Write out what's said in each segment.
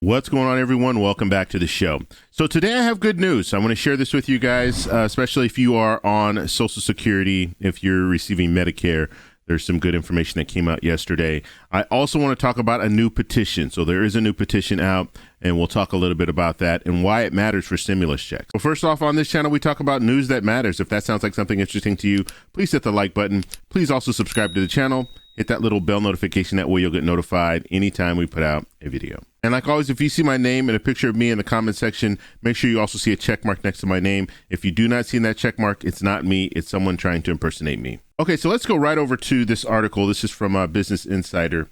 What's going on, everyone? Welcome back to the show. So today I have good news. I want to share this with you guys, especially if you are on Social Security, if you're receiving Medicare. There's some good information that came out yesterday. I also want to talk about a new petition. So there is a new petition out, and we'll talk a little bit about that and why it matters for stimulus checks. Well, first off, on this channel, we talk about news that matters. If that sounds like something interesting to you, please hit the like button. Please also subscribe to the channel. Hit that little bell notification. That way you'll get notified anytime we put out a video. And like always, if you see my name and a picture of me in the comment section, make sure you also see a check mark next to my name. If you do not see that check mark, it's not me. It's someone trying to impersonate me. Okay, so let's go right over to this article. This is from Business Insider.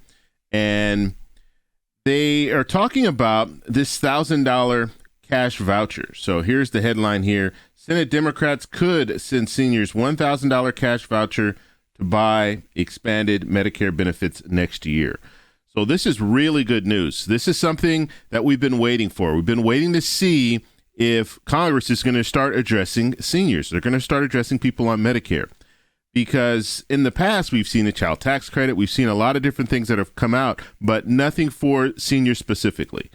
And they are talking about this $1,000 cash voucher. So here's the headline here. Senate Democrats could send seniors $1,000 cash voucher to buy expanded Medicare benefits next year. So this is really good news. This is something that we've been waiting for. We've been waiting to see if Congress is going to start addressing seniors. They're going to start addressing people on Medicare. Because in the past, we've seen the child tax credit. We've seen a lot of different things that have come out, but nothing for seniors specifically.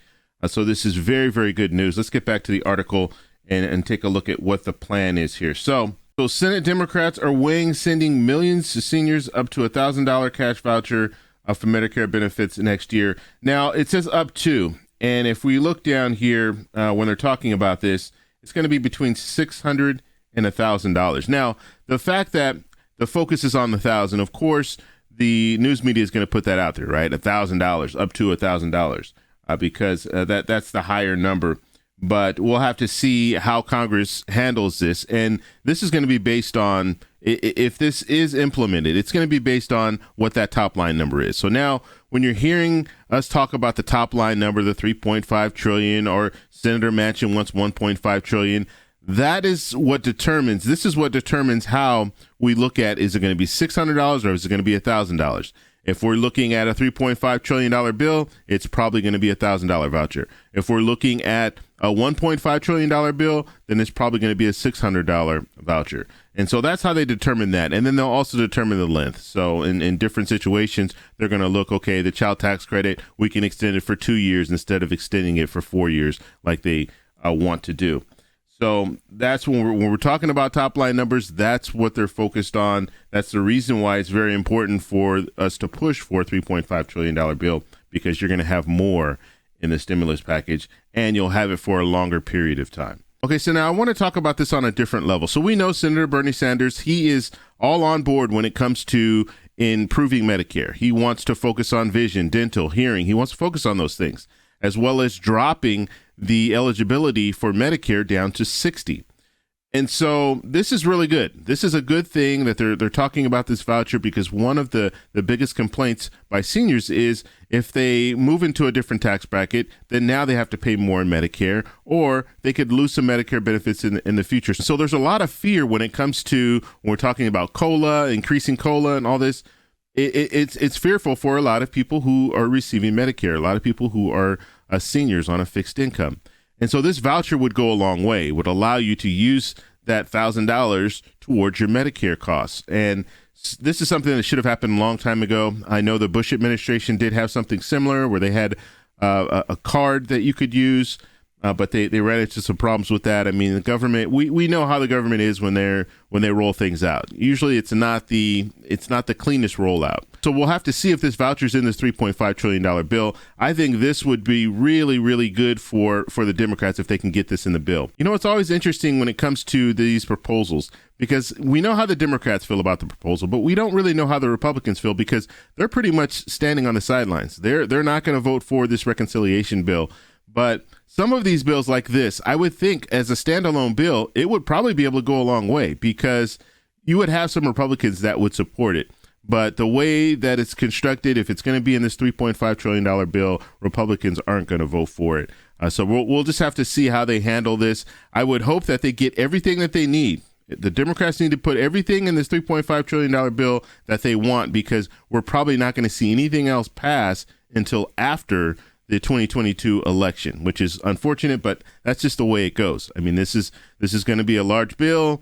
So this is very, very good news. Let's get back to the article and take a look at what the plan is here. So Senate Democrats are weighing sending millions to seniors up to $1,000 cash voucher for Medicare benefits next year. Now, it says up to, and if we look down here when they're talking about this, it's going to be between $600 and $1,000. Now, the fact that the focus is on the 1,000, of course, the news media is going to put that out there, right? $1,000, up to $1,000, because that's the higher number. But we'll have to see how Congress handles this. And this is going to be based on, if this is implemented, it's going to be based on what that top line number is. So now when you're hearing us talk about the top line number, the 3.5 trillion, or Senator Manchin wants 1.5 trillion, that is what determines, this is what determines how we look at, is it going to be $600 or is it going to be $1,000? If we're looking at a $3.5 trillion bill, it's probably going to be a $1,000 voucher. If we're looking at a $1.5 trillion bill, then it's probably going to be a $600 voucher. And so that's how they determine that. And then they'll also determine the length. So in different situations, they're going to look, okay, the child tax credit, we can extend it for 2 years instead of extending it for 4 years like they want to do. So that's when we're talking about top line numbers, that's what they're focused on. That's the reason why it's very important for us to push for a $3.5 trillion bill, because you're going to have more in the stimulus package and you'll have it for a longer period of time. Okay, so now I want to talk about this on a different level. So we know Senator Bernie Sanders, he is all on board when it comes to improving Medicare. He wants to focus on vision, dental, hearing. He wants to focus on those things, as well as dropping the eligibility for Medicare down to 60. And so this is really good. This is a good thing that they're talking about this voucher, because one of the biggest complaints by seniors is if they move into a different tax bracket, then now they have to pay more in Medicare, or they could lose some Medicare benefits in the future. So there's a lot of fear when it comes to, when we're talking about COLA, increasing COLA and all this. It's fearful for a lot of people who are receiving Medicare, a lot of people who are seniors on a fixed income. And so this voucher would go a long way. It would allow you to use that $1,000 towards your Medicare costs. And this is something that should have happened a long time ago. I know the Bush administration did have something similar where they had a card that you could use, but they ran into some problems with that. I mean, the government, we know how the government is when they roll things out. Usually it's not the cleanest rollout. So we'll have to see if this voucher's in this $3.5 trillion bill. I think this would be really, really good for the Democrats if they can get this in the bill. You know, it's always interesting when it comes to these proposals, because we know how the Democrats feel about the proposal, but we don't really know how the Republicans feel, because they're pretty much standing on the sidelines. They're not going to vote for this reconciliation bill. But some of these bills like this, I would think as a standalone bill, it would probably be able to go a long way, because you would have some Republicans that would support it. But the way that it's constructed, if it's going to be in this $3.5 trillion bill, Republicans aren't going to vote for it. So we'll just have to see how they handle this. I would hope that they get everything that they need. The Democrats need to put everything in this $3.5 trillion bill that they want, because we're probably not going to see anything else pass until after the 2022 election, which is unfortunate, but that's just the way it goes. I mean, this is going to be a large bill,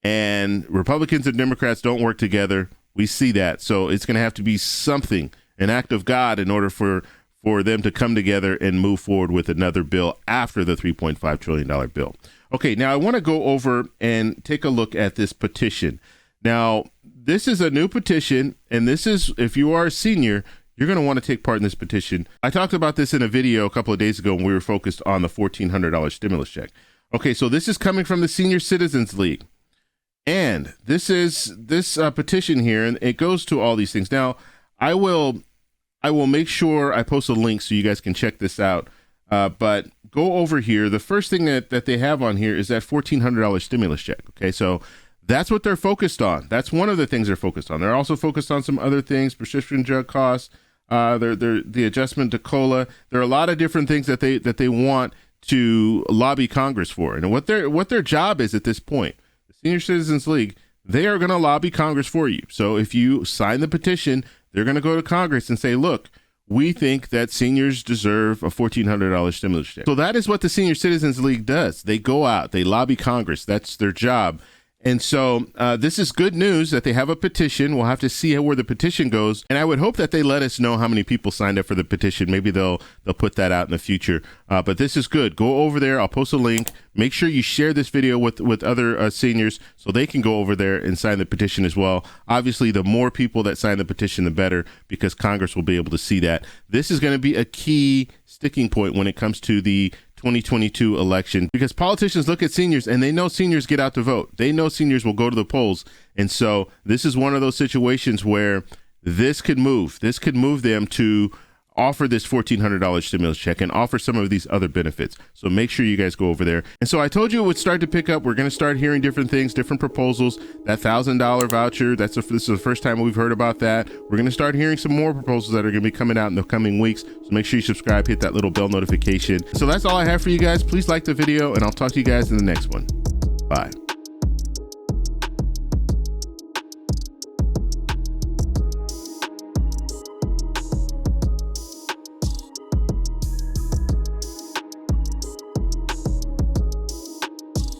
and Republicans and Democrats don't work together. We see that. So it's going to have to be something, an act of God, in order for for them to come together and move forward with another bill after the $3.5 trillion bill. Okay, now I want to go over and take a look at this petition. Now, this is a new petition, and this is, if you are a senior, you're going to want to take part in this petition. I talked about this in a video a couple of days ago when we were focused on the $1,400 stimulus check. Okay, so this is coming from the Senior Citizens League. And this is this petition here, and it goes to all these things. Now, I will make sure I post a link so you guys can check this out. But go over here. The first thing that they have on here is that $1,400 stimulus check. Okay, so that's what they're focused on. That's one of the things they're focused on. They're also focused on some other things, prescription drug costs, the adjustment to COLA. There are a lot of different things that they want to lobby Congress for. And what their job is at this point, the Senior Citizens League, they are going to lobby Congress for you. So if you sign the petition, they're going to go to Congress and say, look, we think that seniors deserve a $1,400 stimulus check. So that is what the Senior Citizens League does. They go out, they lobby Congress. That's their job. And so this is good news that they have a petition. We'll have to see where the petition goes. And I would hope that they let us know how many people signed up for the petition. Maybe they'll put that out in the future. But this is good. Go over there. I'll post a link. Make sure you share this video with other seniors so they can go over there and sign the petition as well. Obviously, the more people that sign the petition, the better, because Congress will be able to see that. This is going to be a key sticking point when it comes to the 2022 election, because politicians look at seniors and they know seniors get out to vote. They know seniors will go to the polls. And so this is one of those situations where this could move them to offer this $1,400 stimulus check and offer some of these other benefits. So make sure you guys go over there. And so I told you it would start to pick up. We're going to start hearing different things, different proposals. That $1,000 voucher, this is the first time we've heard about that. We're going to start hearing some more proposals that are going to be coming out in the coming weeks. So make sure you subscribe, hit that little bell notification. So that's all I have for you guys. Please like the video, and I'll talk to you guys in the next one. Bye.